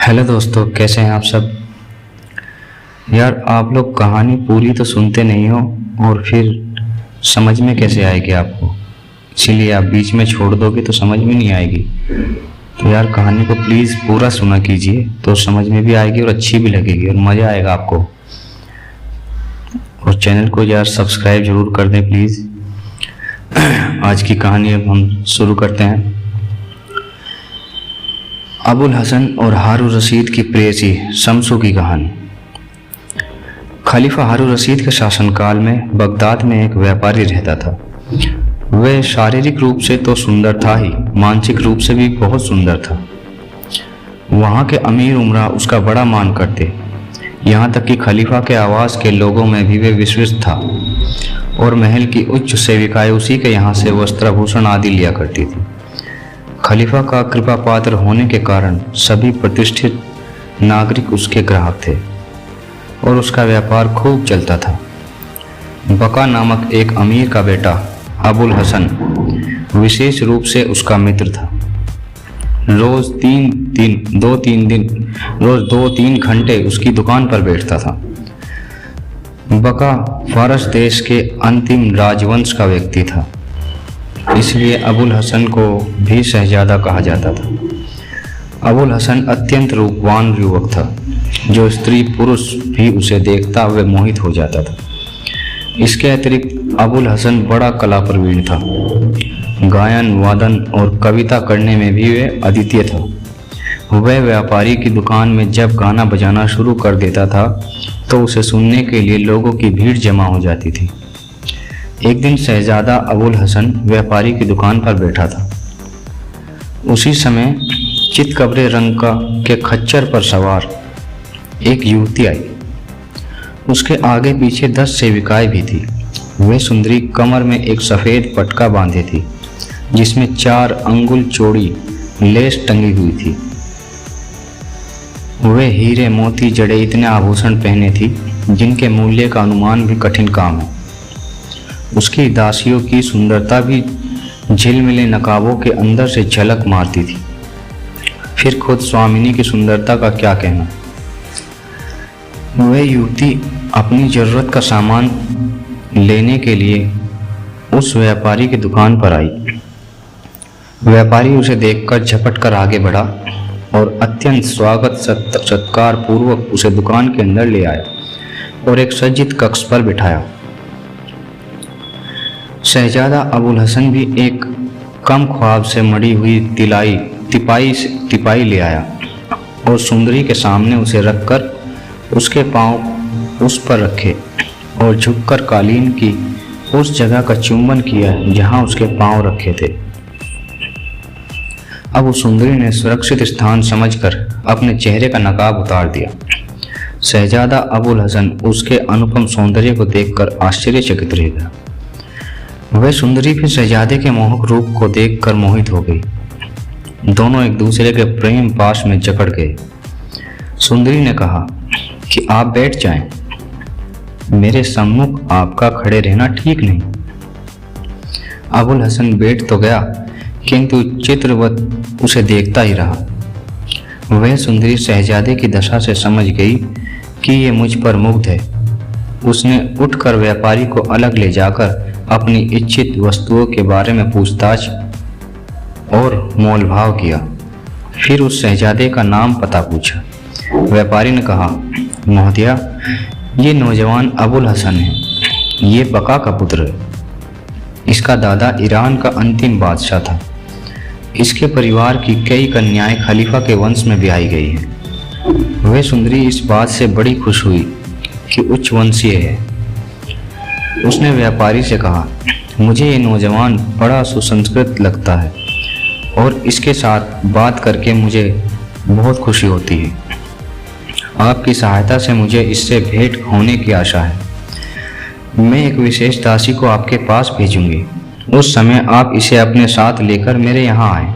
Hello दोस्तों, कैसे हैं आप सब। यार, आप लोग कहानी पूरी तो सुनते नहीं हो और फिर समझ में कैसे आएगी आपको। इसीलिए आप बीच में छोड़ दोगे तो समझ में नहीं आएगी। तो यार, कहानी को प्लीज़ पूरा सुना कीजिए तो समझ में भी आएगी और अच्छी भी लगेगी और मज़ा आएगा आपको। और चैनल को यार सब्सक्राइब जरूर कर दें प्लीज़। आज की कहानी अब हम शुरू करते हैं। अबुल हसन और हारून रशीद की प्रेयसी शम्सू की कहानी। खलीफा हारून रशीद के शासनकाल में बगदाद में एक व्यापारी रहता था। वह शारीरिक रूप से तो सुंदर था ही, मानसिक रूप से भी बहुत सुंदर था। वहाँ के अमीर उमरा उसका बड़ा मान करते, यहाँ तक कि खलीफा के आवास के लोगों में भी वे विश्वस्त था और महल की उच्च सेविकाएं उसी के यहाँ से वस्त्राभूषण आदि लिया करती थी। खलीफा का कृपा पात्र होने के कारण सभी प्रतिष्ठित नागरिक उसके ग्राहक थे और उसका व्यापार खूब चलता था। बका नामक एक अमीर का बेटा अबुल हसन विशेष रूप से उसका मित्र था। रोज 2-3 घंटे उसकी दुकान पर बैठता था। बका फारस देश के अंतिम राजवंश का व्यक्ति था, इसलिए अबुल हसन को भी शहजादा कहा जाता था। अबुल हसन अत्यंत रूपवान युवक था, जो स्त्री पुरुष भी उसे देखता हुए मोहित हो जाता था। इसके अतिरिक्त अबुल हसन बड़ा कला प्रवीण था। गायन, वादन और कविता करने में भी वह अद्वितीय था। वह व्यापारी की दुकान में जब गाना बजाना शुरू कर देता था तो उसे सुनने के लिए लोगों की भीड़ जमा हो जाती थी। एक दिन शहजादा अबुल हसन व्यापारी की दुकान पर बैठा था। उसी समय चितकबरे रंग के खच्चर पर सवार एक युवती आई। उसके आगे पीछे 10 सेविकाएं भी थी। वह सुंदरी कमर में एक सफ़ेद पटका बांधे थी, जिसमें 4 अंगुल चौड़ी लेस टंगी हुई थी। वह हीरे मोती जड़े इतने आभूषण पहने थी जिनके मूल्य का अनुमान भी कठिन काम है। उसकी दासियों की सुंदरता भी झिलमिले नकाबों के अंदर से झलक मारती थी। फिर खुद स्वामिनी की सुंदरता का क्या कहना। वह युवती अपनी जरूरत का सामान लेने के लिए उस व्यापारी की दुकान पर आई। व्यापारी उसे देखकर झपट कर आगे बढ़ा और अत्यंत स्वागत सत्कार पूर्वक उसे दुकान के अंदर ले आया और एक सज्जित कक्ष पर बिठाया। शहजादा अबुल हसन भी एक कम ख्वाब से मड़ी हुई तिपाई ले आया और सुंदरी के सामने उसे रखकर उसके पांव उस पर रखे और झुककर कालीन की उस जगह का चुंबन किया जहां उसके पांव रखे थे। अब उस सुंदरी ने सुरक्षित स्थान समझकर अपने चेहरे का नकाब उतार दिया। शहजादा अबुल हसन उसके अनुपम सौंदर्य को देखकर आश्चर्यचकित रह गया। वह सुंदरी भी शहजादे के मोहक रूप को देखकर मोहित हो गई। दोनों एक दूसरे के प्रेम पाश में जकड़ गए। सुंदरी ने कहा कि आप बैठ जाएं, मेरे सम्मुख आपका खड़े रहना ठीक नहीं। अबुल हसन बैठ तो गया, किंतु चित्रवत उसे देखता ही रहा। वह सुंदरी शहजादे की दशा से समझ गई कि ये मुझ पर मुग्ध है। उसने उठकर व्यापारी को अलग ले जाकर अपनी इच्छित वस्तुओं के बारे में पूछताछ और मोलभाव किया। फिर उस शहजादे का नाम पता पूछा। व्यापारी ने कहा, महोदया, ये नौजवान अबुल हसन है। ये बका का पुत्र है। इसका दादा ईरान का अंतिम बादशाह था। इसके परिवार की कई कन्याएं खलीफा के वंश में ब्याही गई हैं। वह सुंदरी इस बात से बड़ी खुश हुई कि उच्च वंशीय है। उसने व्यापारी से कहा, मुझे ये नौजवान बड़ा सुसंस्कृत लगता है और इसके साथ बात करके मुझे बहुत खुशी होती है। आपकी सहायता से मुझे इससे भेंट होने की आशा है। मैं एक विशेष दासी को आपके पास भेजूंगी। उस समय आप इसे अपने साथ लेकर मेरे यहाँ आए।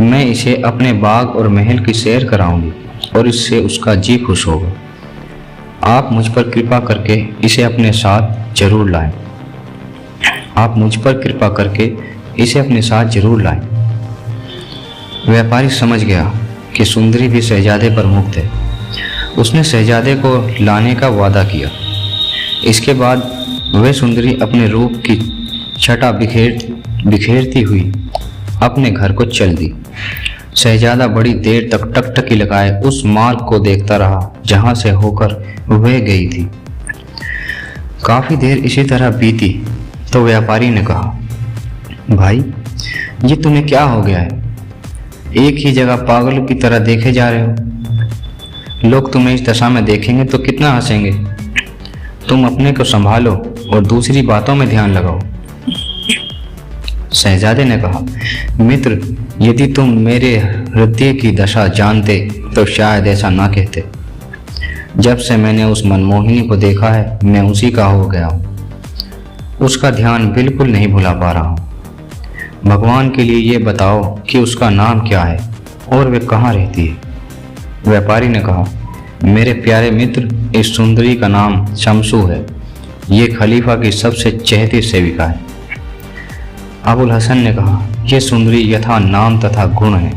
मैं इसे अपने बाग और महल की सैर कराऊंगी और इससे उसका जी खुश होगा। आप मुझ पर कृपा करके इसे अपने साथ जरूर लाएं। आप मुझ पर कृपा करके इसे अपने साथ जरूर लाएं। व्यापारी समझ गया कि सुंदरी भी शहजादे पर मुग्ध है। उसने शहजादे को लाने का वादा किया। इसके बाद वह सुंदरी अपने रूप की छटा बिखेरती हुई अपने घर को चल दी। शहजादा बड़ी देर तक टकटकी लगाए उस मार्ग को देखता रहा जहां से होकर वह गई थी। काफी देर इसी तरह बीती तो व्यापारी ने कहा, भाई, ये तुम्हें क्या हो गया है? एक ही जगह पागलों की तरह देखे जा रहे हो। लोग तुम्हें इस दशा में देखेंगे तो कितना हंसेंगे। तुम अपने को संभालो और दूसरी बातों में ध्यान लगाओ। शहजादे ने कहा, मित्र, यदि तुम मेरे हृदय की दशा जानते तो शायद ऐसा ना कहते। जब से मैंने उस मनमोहिनी को देखा है, मैं उसी का हो गया हूँ। उसका ध्यान बिल्कुल नहीं भुला पा रहा हूँ। भगवान के लिए ये बताओ कि उसका नाम क्या है और वे कहाँ रहती है। व्यापारी ने कहा, मेरे प्यारे मित्र, इस सुंदरी का नाम शमशू है। ये खलीफा की सबसे चहेती सेविका है। अबुल हसन ने कहा, यह सुंदरी यथा नाम तथा गुण है।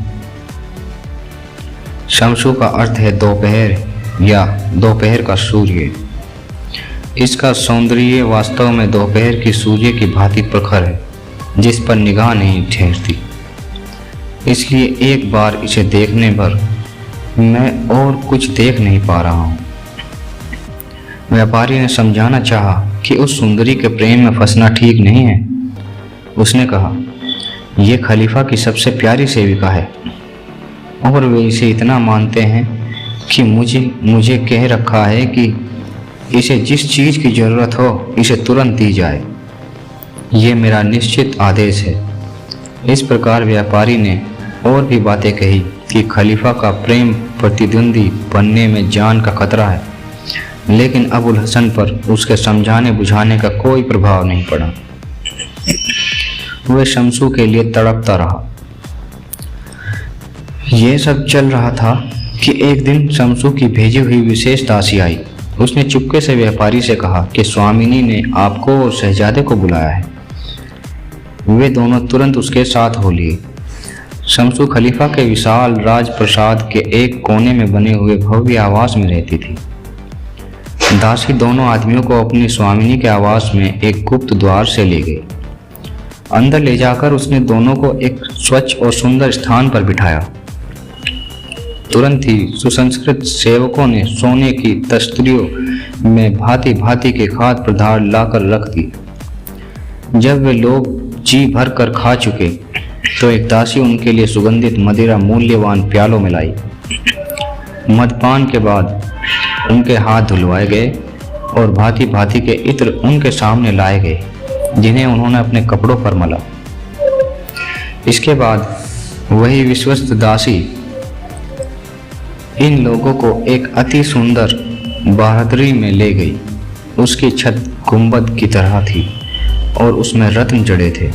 शमशू का अर्थ है दोपहर या दोपहर का सूर्य। इसका सौंदर्य वास्तव में दोपहर की सूर्य की भांति प्रखर है, जिस पर निगाह नहीं ठहरती। इसलिए एक बार इसे देखने पर मैं और कुछ देख नहीं पा रहा हूँ। व्यापारी ने समझाना चाहा कि उस सुंदरी के प्रेम में फंसना ठीक नहीं है। उसने कहा, यह खलीफा की सबसे प्यारी सेविका है और वे इसे इतना मानते हैं कि मुझे कह रखा है कि इसे जिस चीज़ की ज़रूरत हो इसे तुरंत दी जाए। ये मेरा निश्चित आदेश है। इस प्रकार व्यापारी ने और भी बातें कही कि खलीफा का प्रेम प्रतिद्वंदी बनने में जान का खतरा है, लेकिन अबुल हसन पर उसके समझाने बुझाने का कोई प्रभाव नहीं पड़ा। वह शमशू के लिए तड़पता रहा। यह सब चल रहा था कि एक दिन शमशू की भेजी हुई विशेष दासी आई। उसने चुपके से व्यापारी से कहा कि स्वामिनी ने आपको और शहजादे को बुलाया है। वे दोनों तुरंत उसके साथ हो लिए। शमशू खलीफा के विशाल राजप्रसाद के एक कोने में बने हुए भव्य आवास में रहती थी। दासी दोनों आदमियों को अपनी स्वामिनी के आवास में एक गुप्त द्वार से ले गई। अंदर ले जाकर उसने दोनों को एक स्वच्छ और सुंदर स्थान पर बिठाया। तुरंत ही सुसंस्कृत सेवकों ने सोने की तस्तरियों में भांति भांति के खाद्य पदार्थ लाकर रख दिए। जब वे लोग जी भर कर खा चुके तो एक दासी उनके लिए सुगंधित मदिरा मूल्यवान प्यालों में लाई। मदपान के बाद उनके हाथ धुलवाए गए और भांति भांति के इत्र उनके सामने लाए गए, जिन्हें उन्होंने अपने कपड़ों पर मला। इसके बाद वही विश्वस्त दासी इन लोगों को एक अति सुंदर बारादरी में ले गई। उसकी छत गुंबद की तरह थी और उसमें रत्न जड़े थे।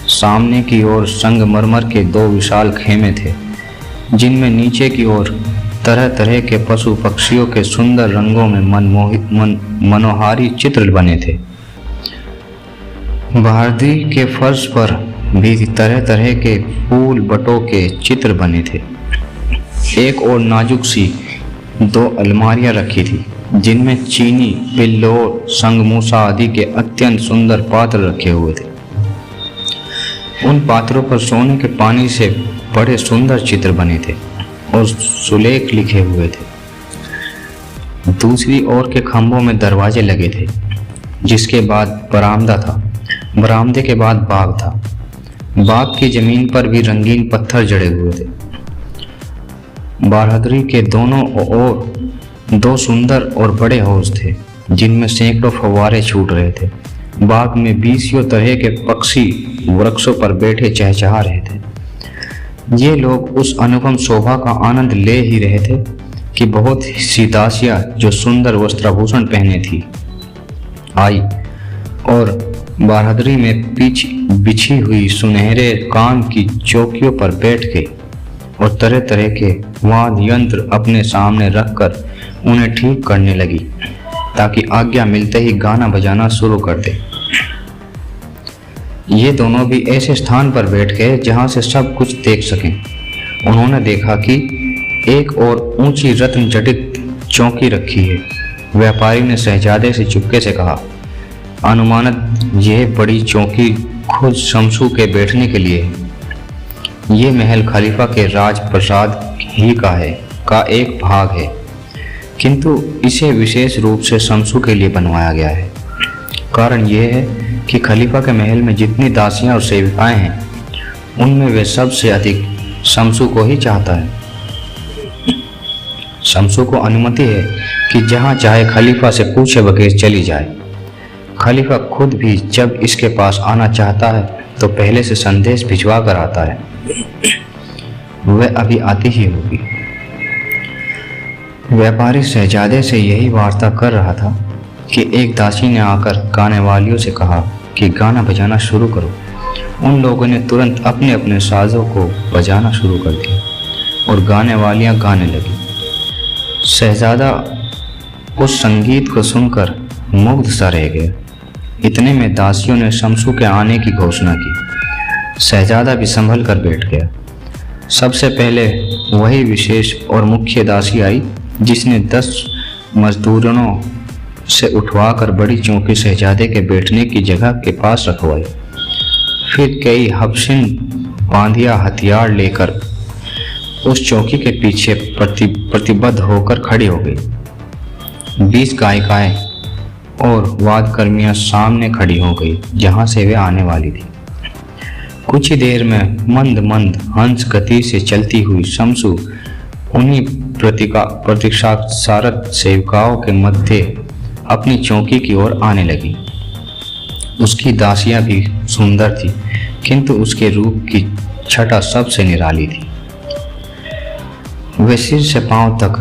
सामने की ओर संगमरमर के दो विशाल खेमे थे, जिनमें नीचे की ओर तरह तरह के पशु पक्षियों के सुंदर रंगों में मनोहारी चित्र बने थे। बारादरी के फर्श पर भी तरह तरह के फूल बटों के चित्र बने थे। एक और नाजुक सी दो अलमारियां रखी थी, जिनमें चीनी, बिल्लोर, संगमूसा आदि के अत्यंत सुंदर पात्र रखे हुए थे। उन पात्रों पर सोने के पानी से बड़े सुंदर चित्र बने थे और सुलेख लिखे हुए थे। दूसरी ओर के खंभों में दरवाजे लगे थे, जिसके बाद बरामदा था। बरामदे के बाद बाग था। बाग की जमीन पर भी रंगीन पत्थर जड़े हुए थे। बारादरी के दोनों ओर दो सुंदर और बड़े हौज थे, जिनमें सैकड़ों फव्वारे छूट रहे थे। बाग में 20 तरह के पक्षी वृक्षों पर बैठे चहचहा रहे थे। ये लोग उस अनुपम शोभा का आनंद ले ही रहे थे कि बहुत सी दासियां जो सुंदर वस्त्राभूषण पहने थी आई और बारादरी में बिछी हुई सुनहरे काम की चौकियों पर बैठ गई और तरह तरह के वाद्य यंत्र अपने सामने रखकर उन्हें ठीक करने लगी, ताकि आज्ञा मिलते ही गाना बजाना शुरू कर दे। ये दोनों भी ऐसे स्थान पर बैठ गए जहां से सब कुछ देख सकें। उन्होंने देखा कि एक और ऊंची रत्न जटित चौकी रखी है। व्यापारी ने शहजादे से चुपके से कहा, अनुमानत यह बड़ी चौकी खुद शमशू के बैठने के लिए है। ये महल खलीफा के राजप्रसाद ही का एक भाग है, किंतु इसे विशेष रूप से शमशू के लिए बनवाया गया है। कारण यह है कि खलीफा के महल में जितनी दासियां और सेविकाएं हैं, उनमें वे सबसे अधिक शमशू को ही चाहता है। शमशू को अनुमति है कि जहां चाहे खलीफा से पूछे बगैर चली जाए। खलीफा खुद भी जब इसके पास आना चाहता है तो पहले से संदेश भिजवा कर आता है। वह अभी आती ही होगी। व्यापारी शहजादे से यही वार्ता कर रहा था कि एक दासी ने आकर गाने वालियों से कहा कि गाना बजाना शुरू करो। उन लोगों ने तुरंत अपने अपने साजों को बजाना शुरू कर दिया और गाने वालियां गाने लगी। शहजादा उस संगीत को सुनकर मुग्ध सा रह गया। इतने में दासियों ने शमशू के आने की घोषणा की। शहजादा भी संभल कर बैठ गया। सबसे पहले वही विशेष और मुख्य दासी आई जिसने 10 मजदूरों से उठवाकर बड़ी चौकी शहजादे के बैठने की जगह के पास रखवाई। फिर कई हबशिन बांधिया हथियार लेकर उस चौकी के पीछे प्रतिबद्ध होकर खड़ी हो गई। 20 गायिकाएं और वाद्यकर्मियां सामने खड़ी हो गई जहां से वे आने वाली थी। कुछ ही देर में मंद मंद हंस गति से चलती हुई शमशू उन्हीं प्रतीक्षारत सेवकाओं के मध्य अपनी चौकी की ओर आने लगी। उसकी दासियां भी सुंदर थी, किंतु उसके रूप की छटा सबसे निराली थी। वे सिर से पांव तक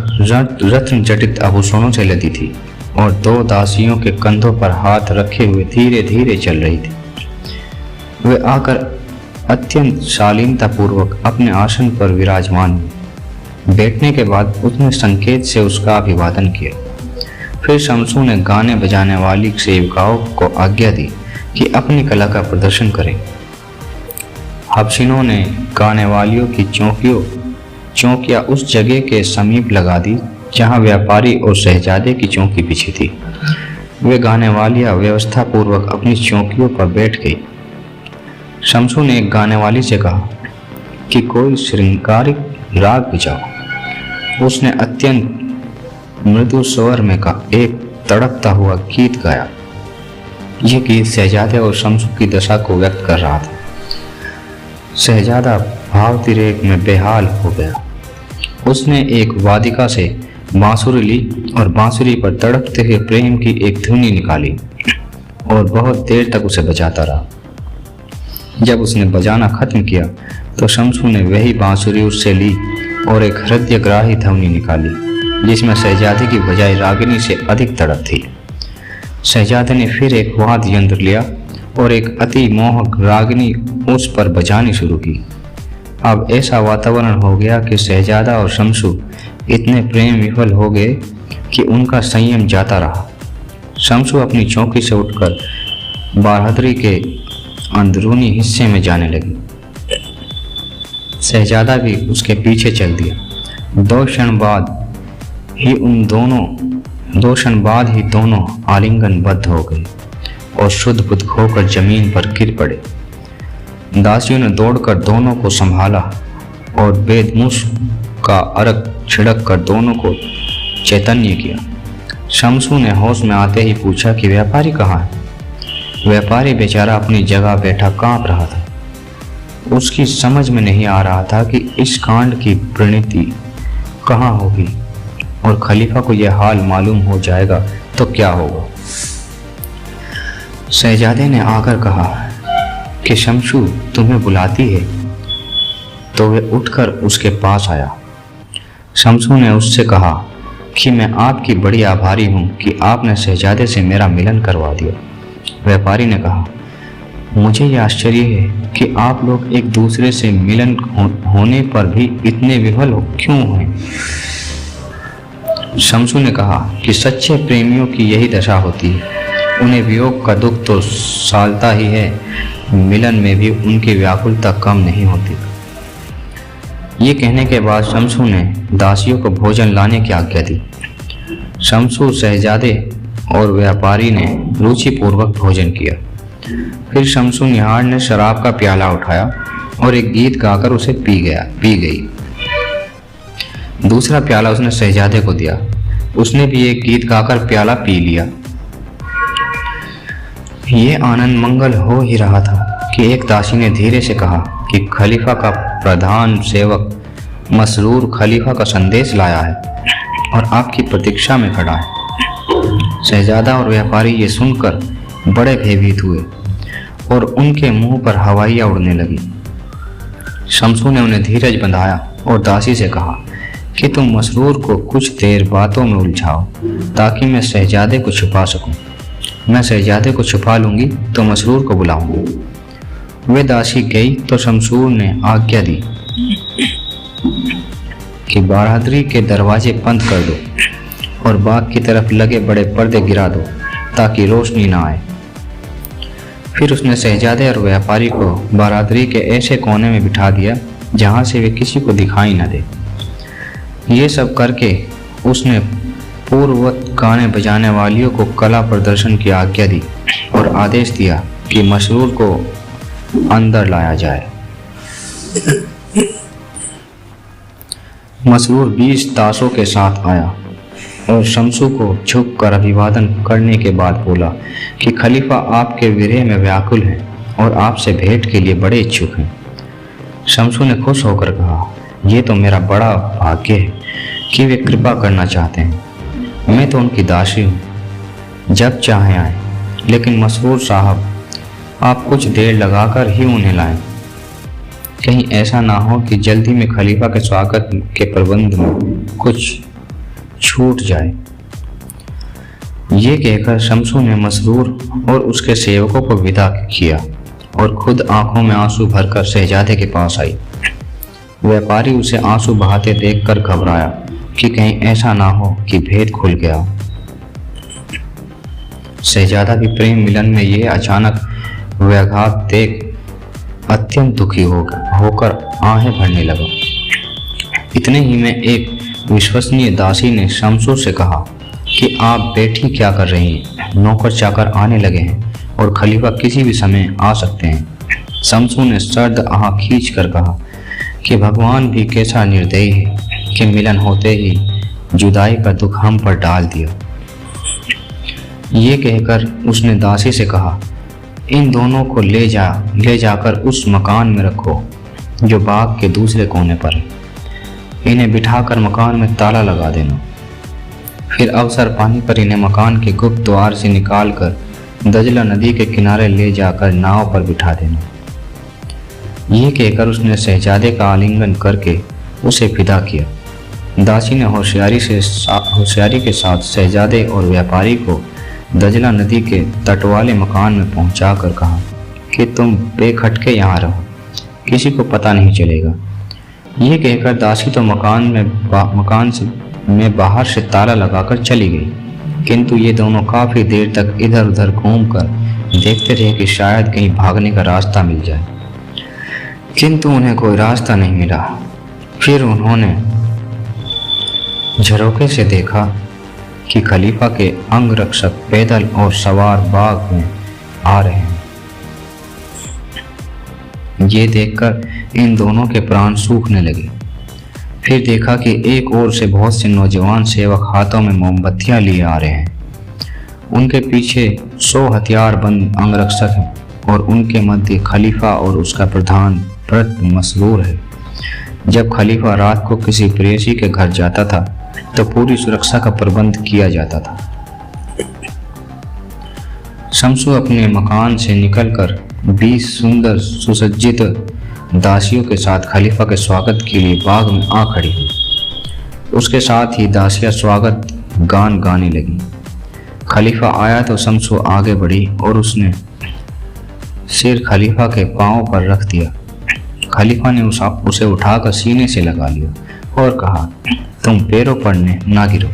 रत्न जटित आभूषणों से लदी थी और 2 दासियों के कंधों पर हाथ रखे हुए धीरे धीरे चल रही थी। वे आकर अत्यंत शालीनतापूर्वक अपने आसन पर विराजमान हुई। बैठने के बाद उसने संकेत से उसका अभिवादन किया। फिर शमशू ने गाने बजाने वाली सेविकाओं को आज्ञा दी कि अपनी कला का प्रदर्शन करें। हबशिनों ने गाने वालियों की चौकियां उस जगह के समीप लगा दी जहां व्यापारी और शहजादे की चौकी पीछे थी। वे गाने वालियां व्यवस्था पूर्वक अपनी चौकियों पर बैठ गई। शमशू ने एक गाने वाली से कहा कि कोई श्रृंगारिक राग बजाओ। उसने अत्यंत मृदु स्वर में का एक तड़कता हुआ गीत गाया। यह गीत शहजादे और शमशू की दशा को व्यक्त कर रहा था। शहजादा भावतिरेक में बेहाल हो गया। उसने एक वादिका से बांसुरी ली और बांसुरी पर तड़पते हुए प्रेम की एक धुनी निकाली और बहुत देर तक उसे बजाता रहा। जब उसने बजाना खत्म किया तो शमशू ने वही बांसुरी उससे ली और एक हृदयग्राही ध्वनि निकाली जिसमें शहजादे की बजाय रागिनी से अधिक तड़प थी। शहजादे ने फिर एक वाद्य यंत्र लिया और एक अति मोहक रागिनी उस पर बजानी शुरू की। अब ऐसा वातावरण हो गया कि शहजादा और शमशू इतने प्रेम विफल हो गए कि उनका संयम जाता रहा। शमशू अपनी चौकी से उठकर बारहदरी के अंदरूनी हिस्से में जाने लगी। शहजादा भी उसके पीछे चल दिया। 2 क्षण बाद ही दोनों आलिंगनबद्ध हो गए और शुद्ध बुद्ध होकर जमीन पर गिर पड़े। दासियों ने दौड़कर दोनों को संभाला और बेदमुश का अर्घ छिड़क कर दोनों को चैतन्य किया। शमशू ने होश में आते ही पूछा कि व्यापारी कहाँ है? व्यापारी बेचारा अपनी जगह बैठा कांप रहा था। उसकी समझ में नहीं आ रहा था कि इस कांड की परिणति कहाँ होगी और खलीफा को यह हाल मालूम हो जाएगा तो क्या होगा। शहजादे ने आकर कहा कि शमशू तुम्हें बुलाती है। तो वह उठकर उसके पास आया। शमशू ने उससे कहा कि मैं आपकी बड़ी आभारी हूँ कि आपने शहजादे से मेरा मिलन करवा दिया। व्यापारी ने कहा, मुझे यह आश्चर्य है कि आप लोग एक दूसरे से मिलन होने पर भी इतने विफल क्यों हैं। शमशू ने कहा कि सच्चे प्रेमियों की यही दशा होती है। उन्हें वियोग का दुख तो सालता ही है, मिलन में भी उनकी व्याकुलता कम नहीं होती। ये कहने के बाद शमसू ने दासियों को भोजन लाने की आज्ञा दी। शमसू, शहजादे और व्यापारी ने रुचिपूर्वक भोजन किया। फिर शमसू निहार ने शराब का प्याला उठाया और एक गीत गाकर उसे पी गई। दूसरा प्याला उसने शहजादे को दिया। उसने भी एक गीत गाकर प्याला पी लिया। ये आनंद मंगल हो ही रहा था कि एक दासी ने धीरे से कहा कि खलीफा का प्रधान सेवक मसरूर खलीफा का संदेश लाया है और आपकी प्रतीक्षा में खड़ा है। शहजादा और व्यापारी ये सुनकर बड़े भयभीत हुए और उनके मुंह पर हवाइयाँ उड़ने लगी। शमसू ने उन्हें धीरज बंधाया और दासी से कहा कि तुम मसरूर को कुछ देर बातों में उलझाओ ताकि मैं शहजादे को छुपा सकूं। मैं शहजादे को छुपा लूंगी तो मसरूर को बुलाऊंगी। वे दासी गई तो शमसूर ने आज्ञा दी कि बारादरी के दरवाजे बंद कर दो और बाग की तरफ लगे बड़े पर्दे गिरा दो ताकि रोशनी ना आए। फिर उसने शहजादे और व्यापारी को बारादरी के ऐसे कोने में बिठा दिया जहां से वे किसी को दिखाई न दे। ये सब करके उसने पूर्ववत गाने बजाने वालियों को कला प्रदर्शन की आज्ञा दी और आदेश दिया कि मसरूर को अंदर लाया जाए। मसरूर 20 दासों के साथ आया और शमसू को झुककर अभिवादन करने के बाद बोला कि खलीफा आपके विरह में व्याकुल हैं और आपसे भेंट के लिए बड़े इच्छुक हैं। शमसू ने खुश होकर कहा, ये तो मेरा बड़ा भाग्य है कि वे कृपा करना चाहते हैं। मैं तो उनकी दासी हूँ, जब चाहे आए। लेकिन मसरूर साहब, आप कुछ देर लगाकर ही उन्हें लाएं। कहीं ऐसा ना हो कि जल्दी में खलीफा के स्वागत के प्रबंध में कुछ छूट जाए। ये कहकर शमसू ने मसरूर और उसके सेवकों को विदा किया और खुद आंखों में आंसू भरकर शहजादे के पास आई। व्यापारी उसे आंसू बहाते देखकर घबराया कि कहीं ऐसा ना हो कि भेद खुल गया। शहजादा भी प्रेम मिलन में ये अचानक व्याघात देख अत्यंत दुखी होकर आहें भरने लगा। इतने ही में एक विश्वसनीय दासी ने शमसू से कहा कि आप बैठी क्या कर रही हैं? नौकर चाकर आने लगे हैं और खलीफा किसी भी समय आ सकते हैं। शमसू ने सर्द आह खींच कर कहा कि भगवान भी कैसा निर्दयी है कि मिलन होते ही जुदाई का दुख हम पर डाल दिया। ये कहकर उसने दासी से कहा, इन दोनों को ले जाकर उस मकान में रखो जो बाग के दूसरे कोने पर है। इन्हें बिठाकर मकान में ताला लगा देना। फिर अवसर पाने पर इन्हें मकान के गुप्त द्वार से निकालकर दजला नदी के किनारे ले जाकर नाव पर बिठा देना। ये कहकर उसने शहजादे का आलिंगन करके उसे विदा किया। दासी ने होशियारी के साथ शहजादे और व्यापारी को दजला नदी के तट वाले मकान में पहुंचाकर कहा कि तुम बेखटके यहाँ रहो, किसी को पता नहीं चलेगा। ये कहकर दासी तो मकान में बाहर से ताला लगाकर चली गई, किंतु ये दोनों काफी देर तक इधर उधर घूमकर देखते रहे कि शायद कहीं भागने का रास्ता मिल जाए, किंतु उन्हें कोई रास्ता नहीं मिला। फिर उन्होंने झरोखे से देखा कि खलीफा के अंगरक्षक पैदल और सवार बाग में आ रहे हैं। ये देखकर इन दोनों के प्राण सूखने लगे। फिर देखा कि एक ओर से बहुत से नौजवान सेवक हाथों में मोमबत्तियां लिए आ रहे हैं। उनके पीछे 100 हथियारबंद अंगरक्षक हैं और उनके मध्य खलीफा और उसका प्रधान प्रत मसरूर है। जब खलीफा रात को किसी प्रेयसी के घर जाता था तो पूरी सुरक्षा का प्रबंध किया जाता था। शमसू अपने मकान से निकलकर 20 सुंदर सुसज्जित दासियों के साथ खलीफा के स्वागत के लिए बाग में आ खड़ी हुई। उसके साथ ही दासियां स्वागत गान गाने लगी। खलीफा आया तो शमसू आगे बढ़ी और उसने सिर खलीफा के पांव पर रख दिया। खलीफा ने उसे उठाकर सीने से लगा लिया और कहा, तुम पैरों पर ना गिरो,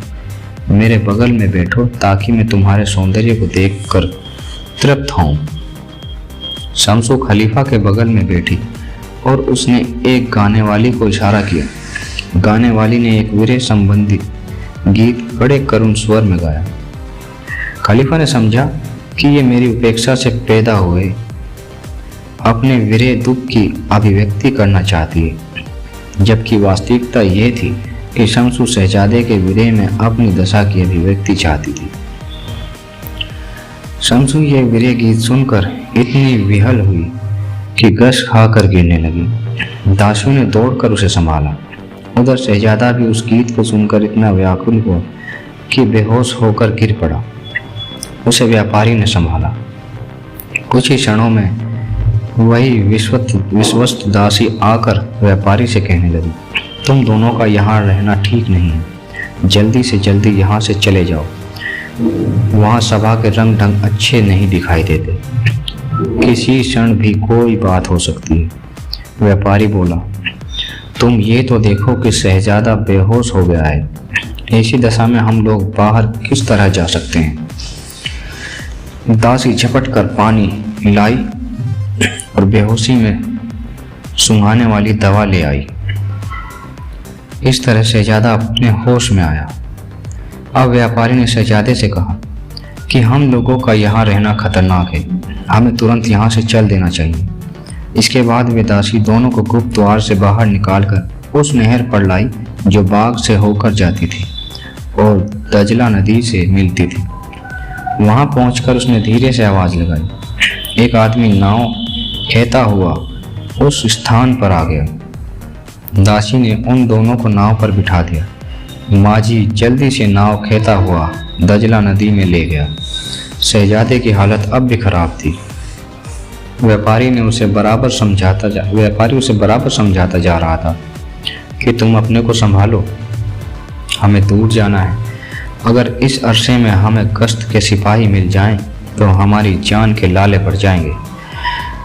मेरे बगल में बैठो ताकि मैं तुम्हारे सौंदर्य को देखकर तृप्त हूँ। शमसू खलीफा के बगल में बैठी और उसने एक गाने वाली को इशारा किया। गाने वाली ने एक विरह संबंधी गीत बड़े करुण स्वर में गाया। खलीफा ने समझा कि ये मेरी उपेक्षा से पैदा हुए अपने विरह दुख की अभिव्यक्ति करना चाहती है, जबकि वास्तविकता ये थी कि शमसू शहजादे के विरह में अपनी दशा की अभिव्यक्ति चाहती थी। शमसू ये विरह गीत सुनकर इतनी विहल हुई कि गश खाकर गिरने लगी। दाशु ने दौड़कर उसे संभाला। उधर शहजादा भी उस गीत को सुनकर इतना व्याकुल हुआ कि बेहोश होकर गिर पड़ा। उसे व्यापारी ने संभाला। कुछ ही क्षणों में वही विश्वस्त दासी आकर व्यापारी से कहने लगी, तुम दोनों का यहाँ रहना ठीक नहीं है, जल्दी से जल्दी यहाँ से चले जाओ। वहाँ सभा के रंग ढंग अच्छे नहीं दिखाई देते, किसी क्षण भी कोई बात हो सकती है। व्यापारी बोला, तुम ये तो देखो कि शहजादा बेहोश हो गया है, ऐसी दशा में हम लोग बाहर किस तरह जा सकते हैं। दासी झपट कर पानी लाई और बेहोशी में सुंघाने वाली दवा ले आई। इस तरह शहजादा अपने होश में आया। अब व्यापारी ने शहजादे से कहा कि हम लोगों का यहाँ रहना खतरनाक है, हमें तुरंत यहाँ से चल देना चाहिए। इसके बाद वे दासी दोनों को गुप्त द्वार से बाहर निकालकर उस नहर पर लाई जो बाग से होकर जाती थी और दजला नदी से मिलती थी। वहां पहुंचकर उसने धीरे से आवाज लगाई। एक आदमी नाव खेता हुआ उस स्थान पर आ गया। दासी ने उन दोनों को नाव पर बिठा दिया। माजी जल्दी से नाव खेता हुआ दजला नदी में ले गया। शहजादे की हालत अब भी खराब थी। व्यापारी उसे बराबर समझाता जा रहा था कि तुम अपने को संभालो, हमें दूर जाना है। अगर इस अरसे में हमें गश्त के सिपाही मिल जाएं तो हमारी जान के लाले पड़ जाएंगे,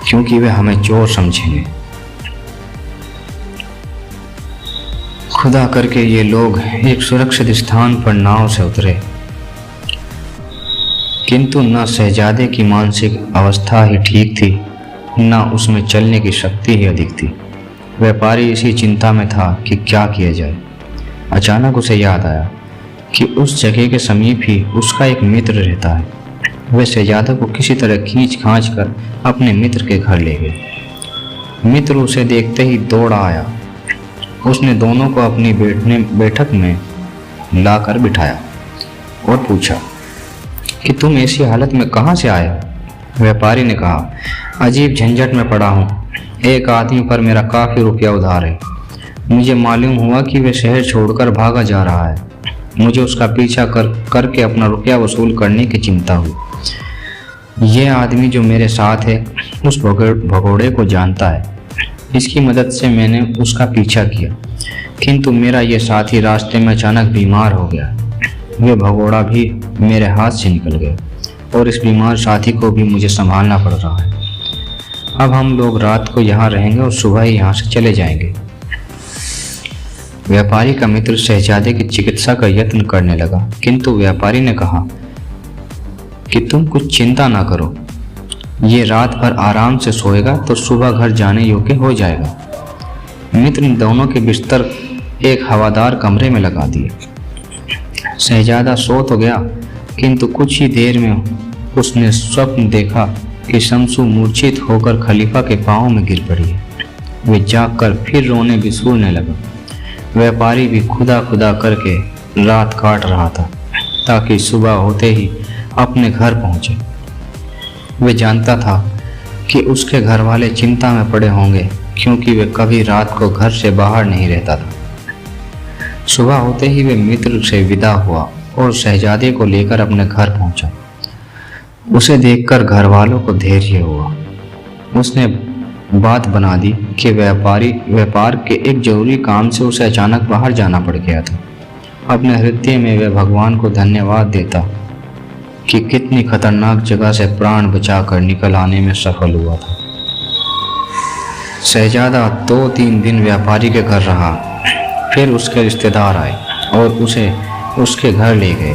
क्योंकि वे हमें चोर समझेंगे। खुदा करके ये लोग एक सुरक्षित स्थान पर नाव से उतरे, किंतु न शहजादे की मानसिक अवस्था ही ठीक थी, न उसमें चलने की शक्ति ही अधिक थी। व्यापारी इसी चिंता में था कि क्या किया जाए। अचानक उसे याद आया कि उस जगह के समीप ही उसका एक मित्र रहता है। वह शहजादा को किसी तरह खींच खांच कर अपने मित्र के घर ले गए। मित्र उसे देखते ही दौड़ आया। उसने दोनों को अपनी बैठक में लाकर बिठाया और पूछा कि तुम ऐसी हालत में कहाँ से आए हो। व्यापारी ने कहा, अजीब झंझट में पड़ा हूँ। एक आदमी पर मेरा काफ़ी रुपया उधार है। मुझे मालूम हुआ कि वह शहर छोड़कर भागा जा रहा है। मुझे उसका पीछा करके अपना रुपया वसूल करने की चिंता हुई। यह आदमी जो मेरे साथ है उस भगोड़े को जानता है। इसकी मदद से मैंने उसका पीछा किया, किंतु मेरा यह साथी रास्ते में अचानक बीमार हो गया। वह भगोड़ा भी मेरे हाथ से निकल गया और इस बीमार साथी को भी मुझे संभालना पड़ रहा है। अब हम लोग रात को यहाँ रहेंगे और सुबह ही यहाँ से चले जाएंगे। व्यापारी का मित्र शहजादे की चिकित्सा का यत्न करने लगा, किंतु व्यापारी ने कहा कि तुम कुछ चिंता ना करो, ये रात भर आराम से सोएगा तो सुबह घर जाने योग्य हो जाएगा। मित्र ने दोनों के बिस्तर एक हवादार कमरे में लगा दिए। शहजादा सो तो गया, किंतु कुछ ही देर में उसने स्वप्न देखा कि शमसू मूर्छित होकर खलीफा के पांव में गिर पड़ी है। वे जागकर फिर रोने बिसूरने लगा। व्यापारी भी खुदा खुदा करके रात काट रहा था ताकि सुबह होते ही अपने घर पहुंचे। वे जानता था कि उसके घर वाले चिंता में पड़े होंगे, क्योंकि वे कभी रात को घर से बाहर नहीं रहता था। सुबह होते ही वे मित्र से विदा हुआ और शहजादे को लेकर अपने घर पहुंचा। उसे देखकर घर वालों को धैर्य हुआ। उसने बात बना दी कि व्यापार के एक जरूरी काम से उसे अचानक बाहर जाना पड़ गया था। अपने हृदय में वह भगवान को धन्यवाद देता कि कितनी खतरनाक जगह से प्राण बचाकर निकल आने में सफल हुआ था। शहजादा 2-3 दिन व्यापारी के घर रहा। फिर उसके रिश्तेदार आए और उसे उसके घर ले गए।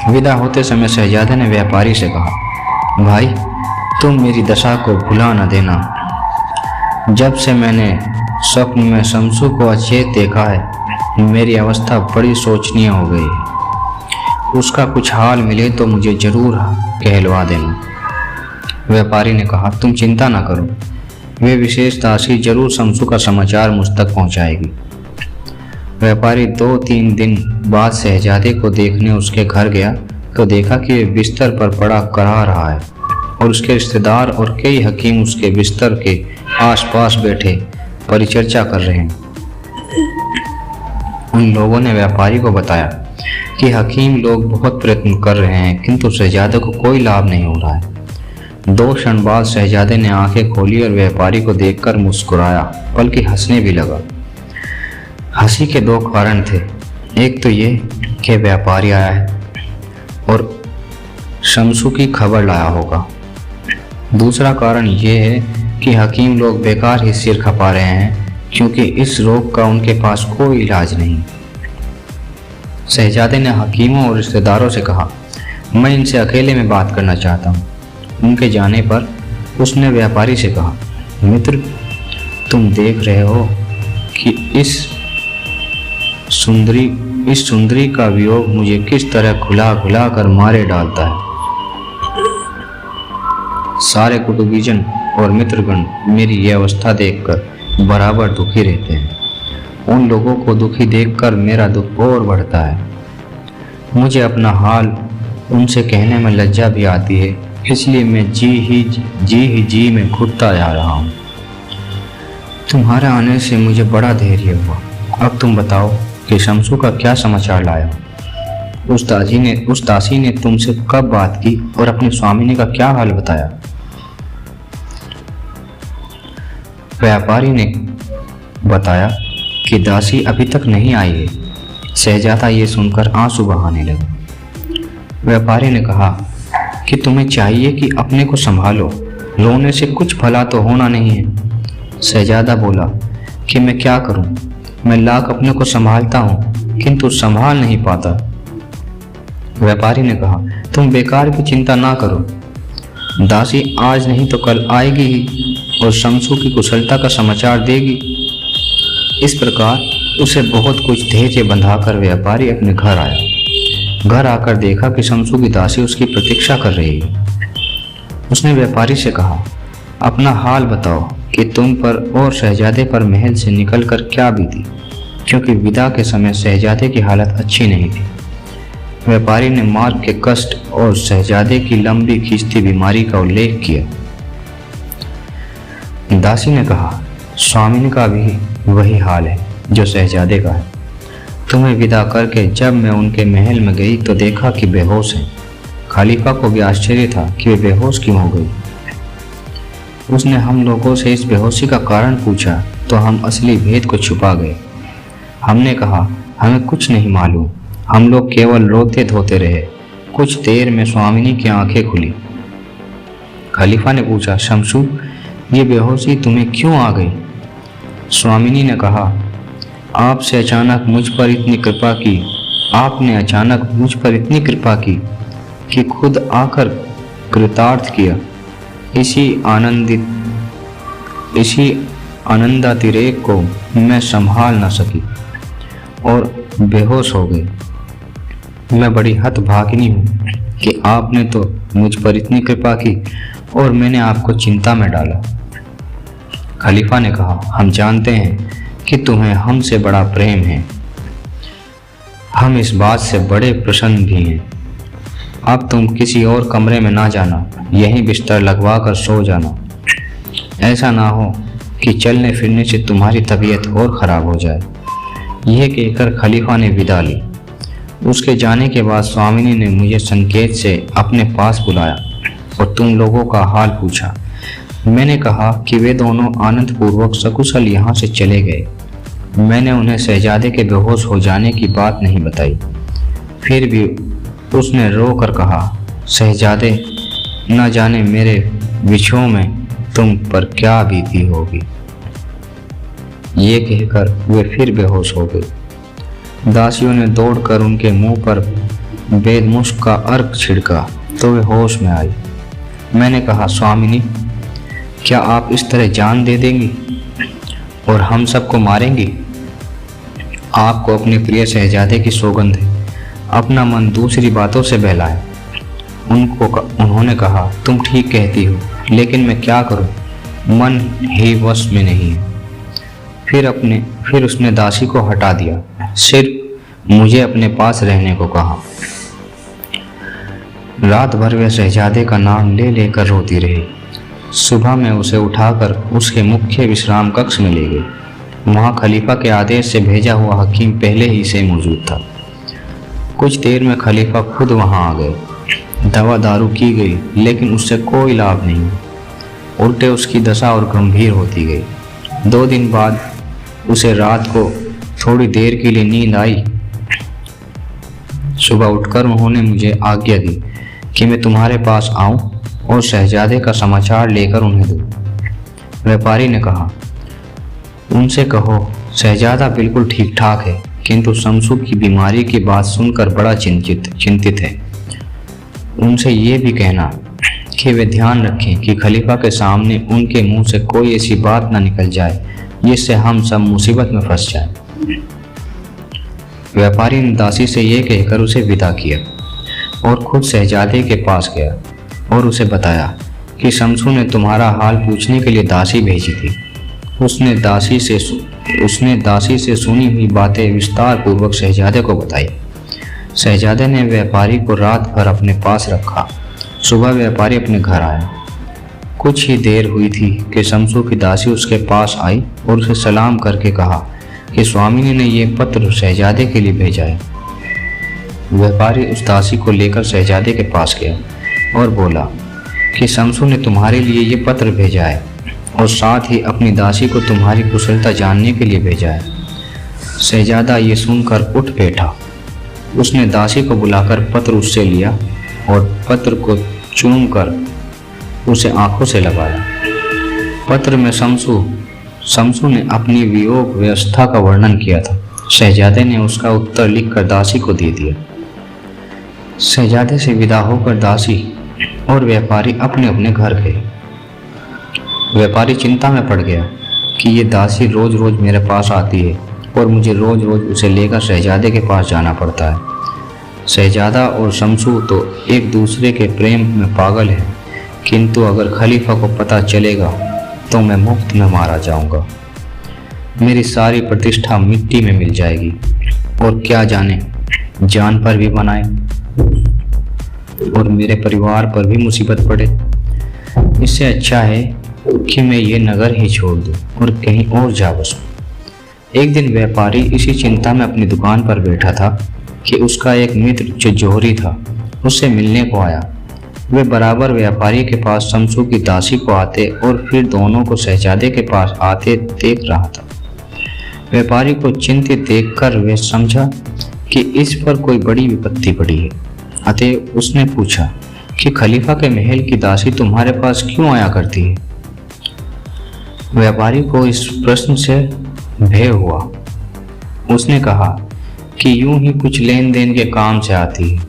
विदा होते समय शहजादे ने व्यापारी से कहा, भाई तुम मेरी दशा को भुला न देना। जब से मैंने स्वप्न में शमसू को अचेत देखा है, मेरी अवस्था बड़ी शोचनीय हो गई है। उसका कुछ हाल मिले तो मुझे जरूर कहलवा देना। व्यापारी ने कहा, तुम चिंता ना करो, वे विशेष दासी जरूर शमसू का समाचार मुझ तक पहुंचाएगी। व्यापारी 2-3 दिन बाद शहजादे को देखने उसके घर गया तो देखा कि वे बिस्तर पर पड़ा करा रहा है और उसके रिश्तेदार और कई हकीम उसके बिस्तर के आसपास बैठे परिचर्चा कर रहे हैं। उन लोगों ने व्यापारी को बताया कि हकीम लोग बहुत प्रयत्न कर रहे हैं किंतु शहजादे को कोई लाभ नहीं हो रहा है। 2 क्षण बाद शहजादे ने आंखें खोली और व्यापारी को देखकर मुस्कुराया, बल्कि हंसने भी लगा। हंसी के 2 कारण थे। एक तो ये कि व्यापारी आया है और शमसू की खबर लाया होगा। दूसरा कारण ये है कि हकीम लोग बेकार ही सिर खपा रहे हैं क्योंकि इस रोग का उनके पास कोई इलाज नहीं। शहजादे ने हकीमों और रिश्तेदारों से कहा, मैं इनसे अकेले में बात करना चाहता हूँ। उनके जाने पर उसने व्यापारी से कहा, मित्र, तुम देख रहे हो कि इस सुंदरी का वियोग मुझे किस तरह घुला कर मारे डालता है। सारे कुटुंबीजन और मित्रगण मेरी यह अवस्था देखकर बराबर दुखी रहते हैं। उन लोगों को दुखी देखकर मेरा दुख और बढ़ता है। मुझे अपना हाल उनसे कहने में लज्जा भी आती है, इसलिए मैं जी में घुटता जा रहा हूँ। तुम्हारे आने से मुझे बड़ा धैर्य हुआ। अब तुम बताओ कि शमसू का क्या समाचार लाया? उस दासी ने तुमसे कब बात की और अपने स्वामिनी का क्या हाल बताया? व्यापारी ने बताया कि दासी अभी तक नहीं आई है। शहजादा ये सुनकर आंसू बहाने लगा। व्यापारी ने कहा कि तुम्हें चाहिए कि अपने को संभालो, रोने से कुछ भला तो होना नहीं है। शहजादा बोला कि मैं क्या करूं, मैं लाख अपने को संभालता हूं किंतु संभाल नहीं पाता। व्यापारी ने कहा, तुम बेकार की चिंता ना करो, दासी आज नहीं तो कल आएगी ही और शमसू की कुशलता का समाचार देगी। इस प्रकार उसे बहुत कुछ धैर्य बंधाकर व्यापारी अपने घर आया। घर आकर देखा कि शमसू की दासी उसकी प्रतीक्षा कर रही है। उसने व्यापारी से कहा, अपना हाल बताओ कि तुम पर और शहजादे पर महल से निकलकर क्या बीती, क्योंकि विदा के समय शहजादे की हालत अच्छी नहीं थी। व्यापारी ने मार्ग के कष्ट और शहजादे की लंबी खींचती बीमारी का उल्लेख किया। दासी ने कहा, स्वामिनी का भी वही हाल है जो शहजादे का है। तुम्हें विदा करके जब मैं उनके महल में गई तो देखा कि बेहोश है। खलीफा को भी आश्चर्य था कि वे बेहोश क्यों हो गई। उसने हम लोगों से इस बेहोशी का कारण पूछा तो हम असली भेद को छुपा गए। हमने कहा, हमें कुछ नहीं मालूम, हम लोग केवल रोते धोते रहे। कुछ देर में स्वामिनी की आंखें खुली। खलीफा ने पूछा, शमसू, ये बेहोशी तुम्हें क्यों आ गई? स्वामिनी ने कहा, आपने अचानक मुझ पर इतनी कृपा की कि खुद आकर कृतार्थ किया। इसी आनंदातिरेक को मैं संभाल न सकी और बेहोश हो गई। मैं बड़ी हतभागिनी हूँ कि आपने तो मुझ पर इतनी कृपा की और मैंने आपको चिंता में डाला। खलीफा ने कहा, हम जानते हैं कि तुम्हें हमसे बड़ा प्रेम है। हम इस बात से बड़े प्रसन्न भी हैं। अब तुम किसी और कमरे में ना जाना, यहीं बिस्तर लगवा कर सो जाना। ऐसा ना हो कि चलने फिरने से तुम्हारी तबीयत और ख़राब हो जाए। यह कहकर खलीफा ने विदा ली। उसके जाने के बाद स्वामिनी ने मुझे संकेत से अपने पास बुलाया और तुम लोगों का हाल पूछा। मैंने कहा कि वे दोनों आनंदपूर्वक सकुशल यहाँ से चले गए। मैंने उन्हें शहजादे के बेहोश हो जाने की बात नहीं बताई। फिर भी उसने रो कर कहा, शहजादे, न जाने मेरे विछोह में तुम पर क्या बीती होगी। ये कहकर वे फिर बेहोश हो गए। दासियों ने दौड़कर उनके मुंह पर बेदमुश्क का अर्क छिड़का तो वे होश में आई। मैंने कहा, स्वामिनी, क्या आप इस तरह जान दे देंगी? और हम सबको मारेंगी। आपको अपने प्रिय शहजादे की सौगंध है, अपना मन दूसरी बातों से बहलाए। उन्होंने कहा, तुम ठीक कहती हो, लेकिन मैं क्या करूं, मन ही वश में नहीं है। फिर उसने दासी को हटा दिया, सिर्फ मुझे अपने पास रहने को कहा। रात भर वह शहजादे का नाम ले लेकर रोती रही। सुबह में उसे उठाकर उसके मुख्य विश्राम कक्ष में ले गई। वहाँ खलीफा के आदेश से भेजा हुआ हकीम पहले ही से मौजूद था। कुछ देर में खलीफा खुद वहाँ आ गए। दवा दारू की गई, लेकिन उससे कोई लाभ नहीं। उल्टे उसकी दशा और गंभीर होती गई। 2 दिन बाद उसे रात को थोड़ी देर के लिए नींद आई। सुबह उठकर उन्होंने मुझे आज्ञा दी कि मैं तुम्हारे पास आऊं और शहजादे का समाचार लेकर उन्हें दूं। व्यापारी ने कहा, उनसे कहो शहजादा बिल्कुल ठीक ठाक है, किंतु शमसू की बीमारी की बात सुनकर बड़ा चिंतित है। उनसे ये भी कहना कि वे ध्यान रखें कि खलीफा के सामने उनके मुंह से कोई ऐसी बात न निकल जाए जिससे हम सब मुसीबत में फंस जाएं। व्यापारी ने दासी से ये कहकर उसे विदा किया और खुद शहजादे के पास गया और उसे बताया कि शमसू ने तुम्हारा हाल पूछने के लिए दासी भेजी थी। उसने दासी से सुनी हुई बातें विस्तार पूर्वक शहजादे को बताई। शहजादे ने व्यापारी को रात भर अपने पास रखा। सुबह व्यापारी अपने घर आया। कुछ ही देर हुई थी कि शमसू की दासी उसके पास आई और उसे सलाम करके कहा कि स्वामी ने ये पत्र शहजादे के लिए भेजा है। व्यापारी उस दासी को लेकर शहजादे के पास गया और बोला कि शमसू ने तुम्हारे लिए ये पत्र भेजा है और साथ ही अपनी दासी को तुम्हारी कुशलता जानने के लिए भेजा है। शहजादा ये सुनकर उठ बैठा। उसने दासी को बुलाकर पत्र उससे लिया और पत्र को चूमकर उसे आंखों से लगाया। पत्र में शमसू ने अपनी वियोग व्यवस्था का वर्णन किया था। शहजादे ने उसका उत्तर लिखकर दासी को दे दिया। शहजादे से विदा होकर दासी और व्यापारी अपने अपने घर गए। व्यापारी चिंता में पड़ गया कि ये दासी रोज रोज मेरे पास आती है और मुझे रोज रोज उसे लेकर शहजादे के पास जाना पड़ता है। शहजादा और शमसू तो एक दूसरे के प्रेम में पागल है, किंतु अगर खलीफा को पता चलेगा तो मैं मुफ्त में मारा जाऊंगा। मेरी सारी प्रतिष्ठा मिट्टी में मिल जाएगी और क्या जाने जान पर भी बनाए और मेरे परिवार पर भी मुसीबत पड़े। इससे अच्छा है कि मैं ये नगर ही छोड़ दूं और कहीं और जा बसूं। एक दिन व्यापारी इसी चिंता में अपनी दुकान पर बैठा था कि उसका एक मित्र जो जौहरी था उससे मिलने को आया। वे बराबर व्यापारी के पास शमसू की दासी को आते और फिर दोनों को शहजादे के पास आते देख रहा था। व्यापारी को चिंतित देखकर वे समझा कि इस पर कोई बड़ी विपत्ति पड़ी है। अतः उसने पूछा कि खलीफा के महल की दासी तुम्हारे पास क्यों आया करती है? व्यापारी को इस प्रश्न से भय हुआ। उसने कहा कि यूं ही कुछ लेन देन के काम से आती है।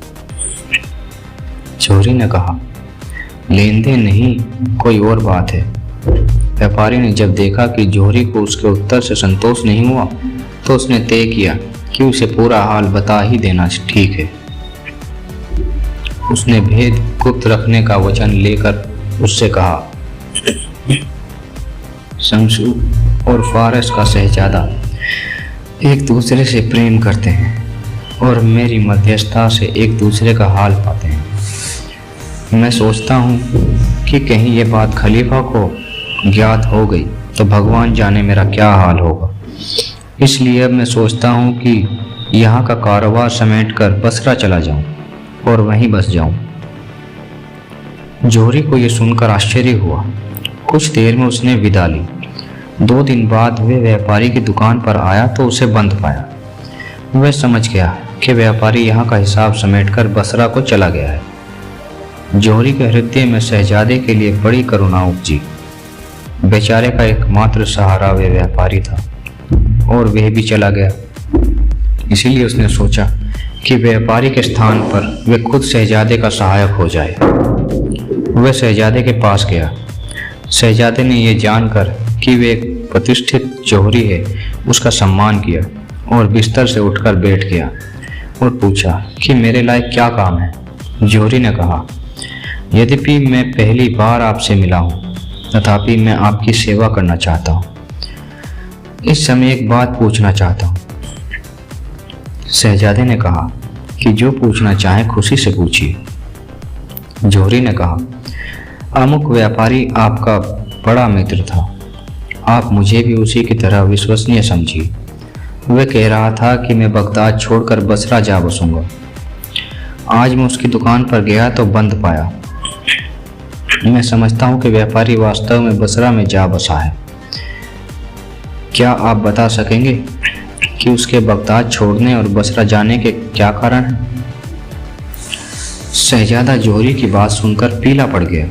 जौहरी ने कहा, लेन देन नहीं, कोई और बात है। व्यापारी ने जब देखा कि जौहरी को उसके उत्तर से संतोष नहीं हुआ तो उसने तय किया कि उसे पूरा हाल बता ही देना ठीक है। उसने भेद गुप्त रखने का वचन लेकर उससे कहा, शमसू और फारस का शहजादा एक दूसरे से प्रेम करते हैं और मेरी मध्यस्थता से एक दूसरे का हाल पाते हैं। मैं सोचता हूँ कि कहीं ये बात खलीफा को ज्ञात हो गई तो भगवान जाने मेरा क्या हाल होगा। इसलिए अब मैं सोचता हूँ कि यहाँ का कारोबार समेटकर बसरा चला जाऊँ और वहीं बस जाऊँ। जौहरी को यह सुनकर आश्चर्य हुआ। कुछ देर में उसने विदा ली। 2 दिन बाद वे व्यापारी की दुकान पर आया तो उसे बंद पाया। वह समझ गया कि व्यापारी यहाँ का हिसाब समेटकर बसरा को चला गया है। जौहरी के हृदय में शहजादे के लिए बड़ी करुणा उपजी। बेचारे का एकमात्र सहारा वे व्यापारी था और वह भी चला गया। इसीलिए उसने सोचा कि व्यापारी के स्थान पर वे खुद शहजादे का सहायक हो जाए। वह शहजादे के पास गया। शहजादे ने यह जानकर कि वे एक प्रतिष्ठित जौहरी है उसका सम्मान किया और बिस्तर से उठकर बैठ गया और पूछा कि मेरे लायक क्या काम है। जौहरी ने कहा, यद्यपि मैं पहली बार आपसे मिला हूँ तथापि मैं आपकी सेवा करना चाहता हूँ। इस समय एक बात पूछना चाहता हूँ। शहजादे ने कहा कि जो पूछना चाहे खुशी से पूछिए। जौहरी ने कहा, अमुक व्यापारी आपका बड़ा मित्र था, आप मुझे भी उसी की तरह विश्वसनीय समझिए। वह कह रहा था कि मैं बगदाद छोड़कर बसरा जा बसूंगा। आज मैं उसकी दुकान पर गया तो बंद पाया। मैं समझता हूँ कि व्यापारी वास्तव में बसरा में जा बसा है। क्या आप बता सकेंगे कि उसके बगदाद छोड़ने और बसरा जाने के क्या कारण हैं? शहजादा जौहरी की बात सुनकर पीला पड़ गया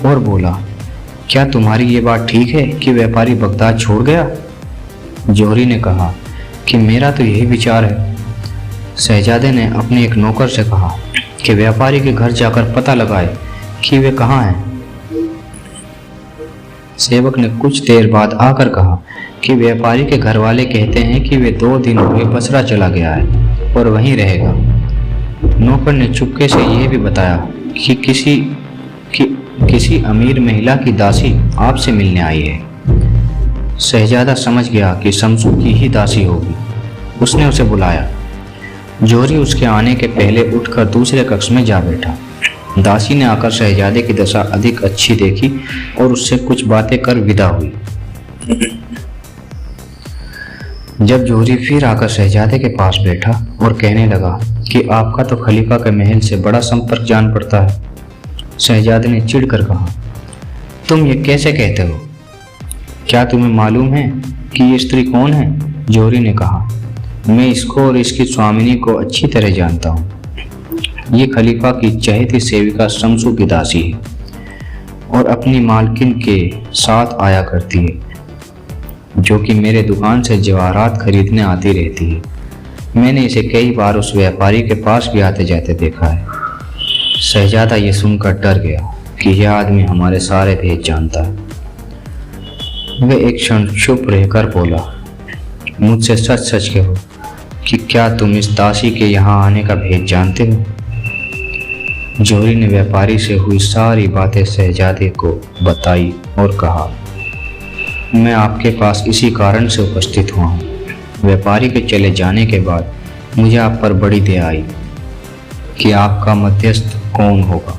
और बोला, क्या तुम्हारी ये बात ठीक है कि व्यापारी बगदाद छोड़ गया? जौहरी ने कहा कि मेरा तो यही विचार है। शहजादे ने अपने एक नौकर से कहा कि व्यापारी के घर जाकर पता लगाए कि वे कहाँ हैं। सेवक ने कुछ देर बाद आकर कहा कि व्यापारी के घर वाले कहते हैं कि वे 2 दिन हुए बसरा चला गया है और वहीं रहेगा। नौकर ने चुपके से यह भी बताया कि किसी अमीर महिला की दासी आपसे मिलने आई है। शहजादा समझ गया कि शमसू की ही दासी होगी। उसने उसे बुलाया। जौहरी उसके आने के पहले उठकर दूसरे कक्ष में जा बैठा। दासी ने आकर शहजादे की दशा अधिक अच्छी देखी और उससे कुछ बातें कर विदा हुई। जब जौहरी फिर आकर शहजादे के पास बैठा और कहने लगा कि आपका तो खलीफा के महल से बड़ा संपर्क जान पड़ता है। शहजादे ने चिढ़कर कहा, तुम ये कैसे कहते हो? क्या तुम्हें मालूम है कि ये स्त्री कौन है? जौहरी ने कहा, मैं इसको और इसकी स्वामिनी को अच्छी तरह जानता हूँ। ये खलीफा की चहेती सेविका शमसू की दासी है और अपनी मालकिन के साथ आया करती है, जो कि मेरे दुकान से जवाहरात खरीदने आती रहती है। मैंने इसे कई बार उस व्यापारी के पास भी आते जाते देखा है। शहजादा ये सुनकर डर गया कि यह आदमी हमारे सारे भेद जानता है। वह एक क्षण चुप रहकर बोला, मुझसे सच सच कहो कि क्या तुम इस दासी के यहाँ आने का भेद जानते हो? जौहरी ने व्यापारी से हुई सारी बातें शहजादे को बताई और कहा, मैं आपके पास इसी कारण से उपस्थित हुआ हूँ। व्यापारी के चले जाने के बाद मुझे आप पर बड़ी दया आई कि आपका मध्यस्थ कौन होगा।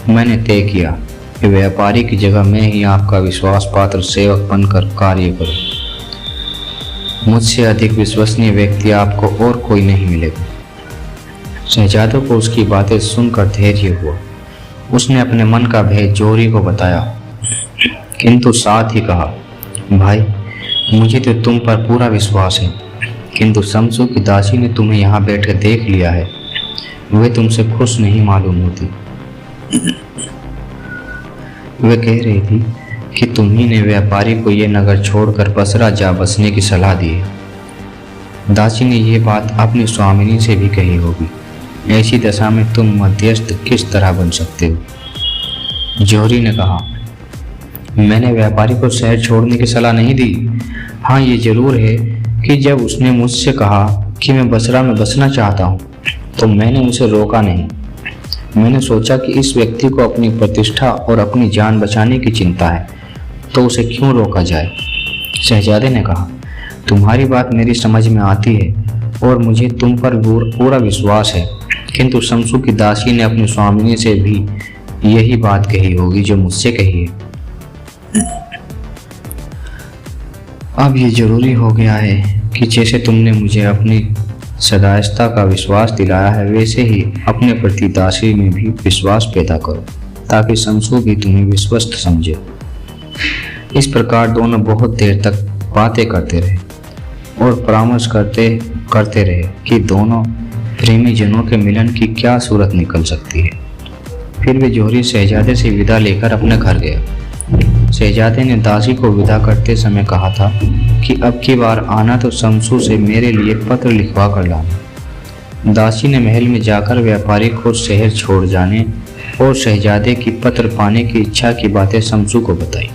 मैंने तय किया कि व्यापारी की जगह मैं ही आपका विश्वास पात्र सेवक बनकर कार्य करूं। मुझसे अधिक विश्वसनीय व्यक्ति आपको और कोई नहीं मिलेगा। शहजादे को उसकी बातें सुनकर धैर्य हुआ। उसने अपने मन का भेद जौहरी को बताया, किंतु साथ ही कहा, भाई मुझे तो तुम पर पूरा विश्वास है, किंतु शमसू की दासी ने तुम्हें यहाँ बैठकर देख लिया है। वे तुमसे खुश नहीं मालूम होती। वे कह रही थी कि तुम्ही ने व्यापारी को ये नगर छोड़कर बसरा जा बसने की सलाह दी है। दासी ने ये बात अपनी स्वामिनी से भी कही होगी। ऐसी दशा में तुम मध्यस्थ किस तरह बन सकते हो? जौहरी ने कहा, मैंने व्यापारी को शहर छोड़ने की सलाह नहीं दी। हाँ, ये जरूर है कि जब उसने मुझसे कहा कि मैं बसरा में बसना चाहता हूँ तो मैंने उसे रोका नहीं। मैंने सोचा कि इस व्यक्ति को अपनी प्रतिष्ठा और अपनी जान बचाने की चिंता है, तो उसे क्यों रोका जाए? शहजादे ने कहा, तुम्हारी बात मेरी समझ में आती है और मुझे तुम पर पूरा विश्वास है, किंतु शमसू की दासी ने अपनी स्वामिनी से भी यही बात कही होगी जो मुझसे कही है। अब ये जरूरी हो गया है कि जैसे तुमने मुझे अपनी सदायस्ता का विश्वास दिलाया है, वैसे ही अपने प्रति दासी में भी विश्वास पैदा करो, ताकि शमसू भी तुम्हें विश्वस्त समझे। इस प्रकार दोनों बहुत देर तक बातें करते रहे और परामर्श करते रहे कि दोनों प्रेमी जनों के मिलन की क्या सूरत निकल सकती है। फिर वे जौहरी शहजादे से विदा लेकर अपने घर गया। शहजादे ने दासी को विदा करते समय कहा था कि अब की बार आना तो शमसू से मेरे लिए पत्र लिखवा कर लाना। दासी ने महल में जाकर व्यापारी को शहर छोड़ जाने और शहजादे की पत्र पाने की इच्छा की बातें शमसू को बताई।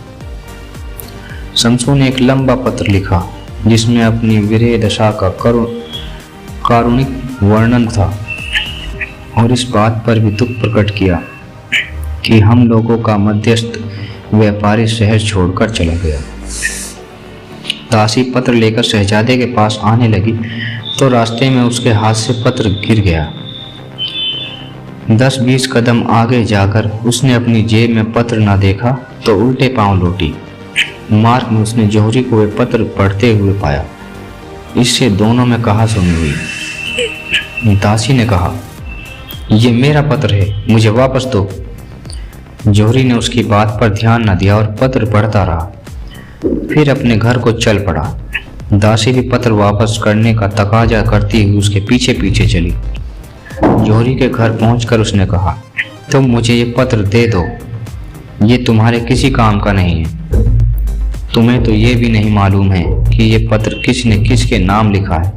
शमशू ने एक लंबा पत्र लिखा जिसमें अपनी विरह दशा का कारुणिक वर्णन था और इस बात पर भी दुख प्रकट किया कि हम लोगों का मध्यस्थ व्यापारी शहर छोड़कर चला गया। दासी पत्र लेकर शहजादे के पास आने लगी तो रास्ते में उसके हाथ से पत्र गिर गया। 10-20 कदम आगे जाकर उसने अपनी जेब में पत्र न देखा तो उल्टे पांव लौटी। मार्ग में उसने जौहरी को वे पत्र पढ़ते हुए पाया। इससे दोनों में कहासुनी हुई। दासी ने कहा, ये मेरा पत्र है, मुझे वापस दो। जौहरी ने उसकी बात पर ध्यान न दिया और पत्र पढ़ता रहा। फिर अपने घर को चल पड़ा। दासी भी पत्र वापस करने का तकाजा करती हुई उसके पीछे पीछे चली। जौहरी के घर पहुंचकर उसने कहा, तुम मुझे ये पत्र दे दो, ये तुम्हारे किसी काम का नहीं है। तुम्हें तो ये भी नहीं मालूम है कि ये पत्र किसने किसके नाम लिखा है।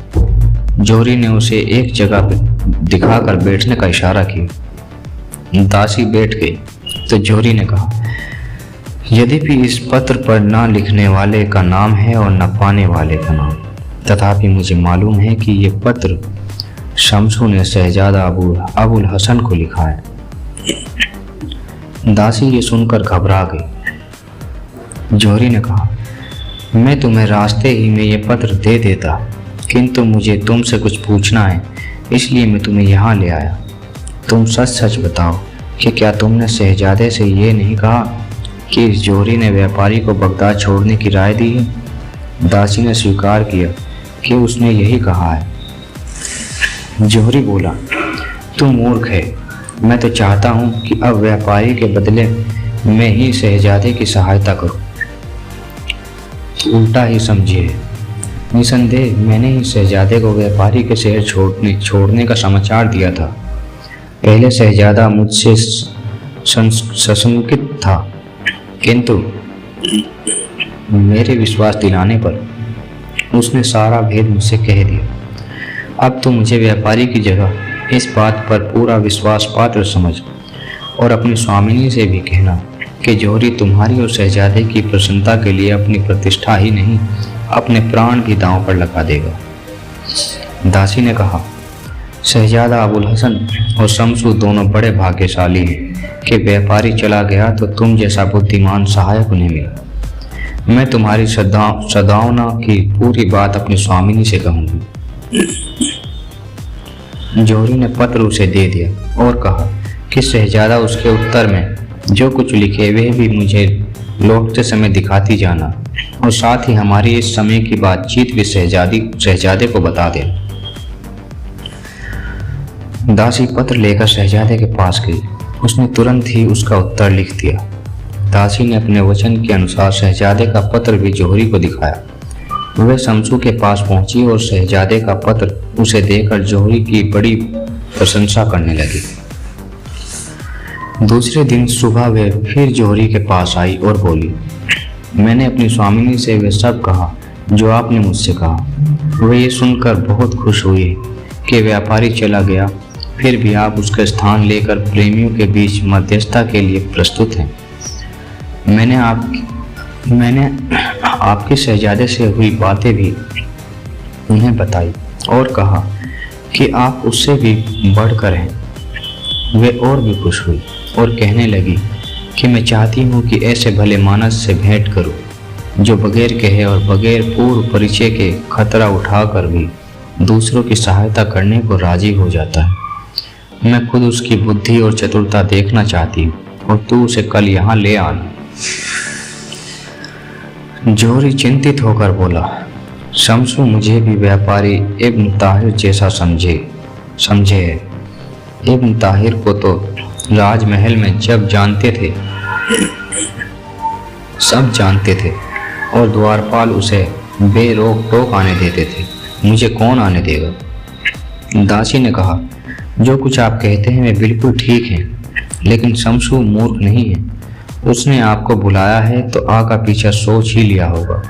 जौहरी ने उसे एक जगह पर दिखाकर बैठने का इशारा किया। दासी बैठ गई तो जौहरी ने कहा, यद्यपि इस पत्र पर न लिखने वाले का नाम है और न पाने वाले का नाम, तथापि मुझे मालूम है कि ये पत्र शमशू ने शहजादा अबुल हसन को लिखा है। दासी ये सुनकर घबरा गई। जौहरी ने कहा, मैं तुम्हें रास्ते ही में ये पत्र दे देता, किंतु मुझे तुमसे कुछ पूछना है, इसलिए मैं तुम्हें यहाँ ले आया। तुम सच सच बताओ कि क्या तुमने शहजादे से ये नहीं कहा कि इस जौहरी ने व्यापारी को बगदाद छोड़ने की राय दी है? दासी ने स्वीकार किया कि उसने यही कहा है। जौहरी बोला, तुम मूर्ख है। मैं तो चाहता हूँ कि अब व्यापारी के बदले मैं ही शहजादे की सहायता करूँ। उल्टा ही समझिए। निसंदेह मैंने ही शहजादे को व्यापारी के शहर छोड़ने का समाचार दिया था। पहले शहजादा मुझसे सशंकित था, किंतु मेरे विश्वास दिलाने पर उसने सारा भेद मुझसे कह दिया। अब तो मुझे व्यापारी की जगह इस बात पर पूरा विश्वास पात्र समझ और अपनी स्वामिनी से भी कहना कि जौहरी तुम्हारी और शहजादे की प्रसन्नता के लिए अपनी प्रतिष्ठा ही नहीं, अपने प्राण भी दांव पर लगा देगा। दासी ने कहा, शहजादा अबुल हसन और शमशू दोनों बड़े भाग्यशाली हैं कि व्यापारी चला गया तो तुम जैसा बुद्धिमान सहायक उन्हें मिला। मैं तुम्हारी सद्भावना की पूरी बात अपनी स्वामिनी से कहूँगी। जौहरी ने पत्र उसे दे दिया और कहा कि शहजादा उसके उत्तर में जो कुछ लिखे वह भी मुझे लौटते समय दिखाती जाना और साथ ही हमारी इस समय की बातचीत भी शहजादे को बता दे। दासी पत्र लेकर शहजादे के पास गई। उसने तुरंत ही उसका उत्तर लिख दिया। दासी ने अपने वचन के अनुसार शहजादे का पत्र भी जौहरी को दिखाया। वह शमशू के पास पहुंची और शहजादे का पत्र उसे देकर जौहरी की बड़ी प्रशंसा करने लगी। दूसरे दिन सुबह वह फिर जौहरी के पास आई और बोली, मैंने अपनी स्वामिनी से वह सब कहा जो आपने मुझसे कहा। वह ये सुनकर बहुत खुश हुई कि व्यापारी चला गया, फिर भी आप उसका स्थान लेकर प्रेमियों के बीच मध्यस्थता के लिए प्रस्तुत हैं। मैंने आपके शहजादे से हुई बातें भी उन्हें बताई और कहा कि आप उससे भी बढ़कर हैं। वे और भी खुश हुई और कहने लगी कि मैं चाहती हूँ कि ऐसे भले मानस से भेंट करूँ जो बगैर कहे और बगैर पूर्व परिचय के खतरा उठाकर भी दूसरों की सहायता करने को राजी हो जाता है। मैं खुद उसकी बुद्धि और चतुरता देखना चाहती हूँ और तू उसे कल यहाँ ले आना। जौहरी चिंतित होकर बोला, शमशू मुझे भी व्यापारी इब्न ताहिर जैसा समझे है। इब्न ताहिर को तो राजमहल में सब जानते थे और द्वारपाल उसे बेरोक टोक आने देते थे। मुझे कौन आने देगा? दासी ने कहा, जो कुछ आप कहते हैं वे बिल्कुल ठीक हैं, लेकिन शमशू मूर्ख नहीं है। उसने आपको बुलाया है तो आगा पीछा सोच ही लिया होगा।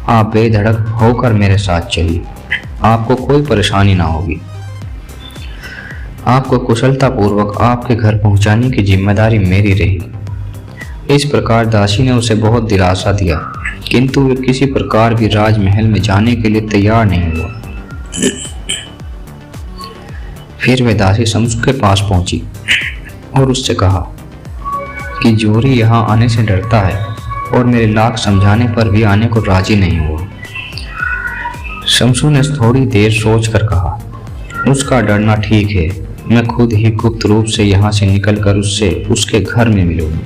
आप बेधड़क होकर मेरे साथ चलिए, आपको कोई परेशानी ना होगी। आपको कुशलतापूर्वक आपके घर पहुंचाने की जिम्मेदारी मेरी रही। इस प्रकार दासी ने उसे बहुत दिलासा दिया किंतु वे किसी प्रकार भी राजमहल में जाने के लिए तैयार नहीं हुआ। फिर वह दासी शमशू के पास पहुंची और उससे कहा कि जोहरी यहाँ आने से डरता है और मेरे लाख समझाने पर भी आने को राजी नहीं हुआ। शमशू ने थोड़ी देर सोचकर कहा, उसका डरना ठीक है, मैं खुद ही गुप्त रूप से यहाँ से निकलकर उससे उसके घर में मिलूंगी।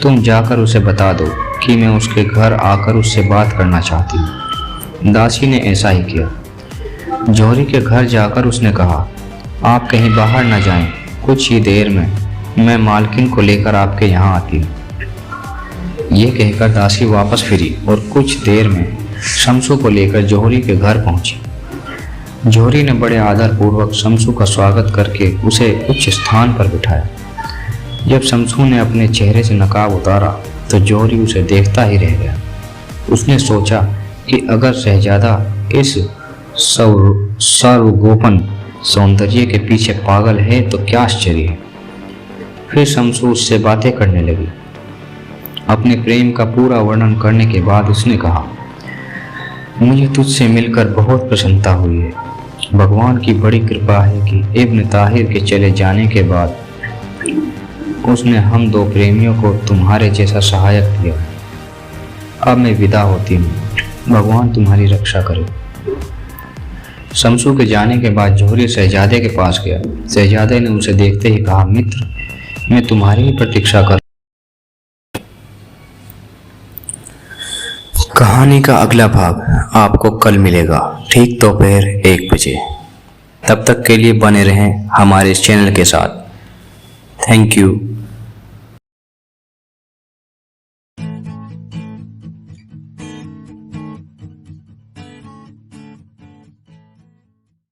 तुम जाकर उसे बता दो कि मैं उसके घर आकर उससे बात करना चाहती हूँ। दासी ने ऐसा ही किया। जोहरी के घर जाकर उसने कहा, आप कहीं बाहर न जाएं, कुछ ही देर में मैं मालकिन को लेकर आपके यहाँ आती हूँ। ये कहकर दासी वापस फिरी और कुछ देर में शमशू को लेकर जोहरी के घर पहुंची। जोहरी ने बड़े आदर पूर्वक शमशू का स्वागत करके उसे उच्च स्थान पर बिठाया। जब शमशू ने अपने चेहरे से नकाब उतारा तो जोहरी उसे देखता ही रह गया। उसने सोचा कि अगर शहजादा इस सर्वगोपन सौंदर्य के पीछे पागल है तो क्या आश्चर्य है। फिर शमशू उससे बातें करने लगी। अपने प्रेम का पूरा वर्णन करने के बाद उसने कहा, मुझे तुझसे मिलकर बहुत प्रसन्नता हुई है। भगवान की बड़ी कृपा है कि इब्न ताहिर के चले जाने के बाद उसने हम दो प्रेमियों को तुम्हारे जैसा सहायक दिया। अब मैं विदा होती हूँ, भगवान तुम्हारी रक्षा करे। शमशू के जाने के बाद जोहरी शहजादे के पास गया। शहजादे ने उसे देखते ही कहा, मित्र, मैं तुम्हारी ही प्रतीक्षा कर। कहानी का अगला भाग आपको कल मिलेगा, ठीक दोपहर 1 बजे। तब तक के लिए बने रहें हमारे इस चैनल के साथ। Thank you.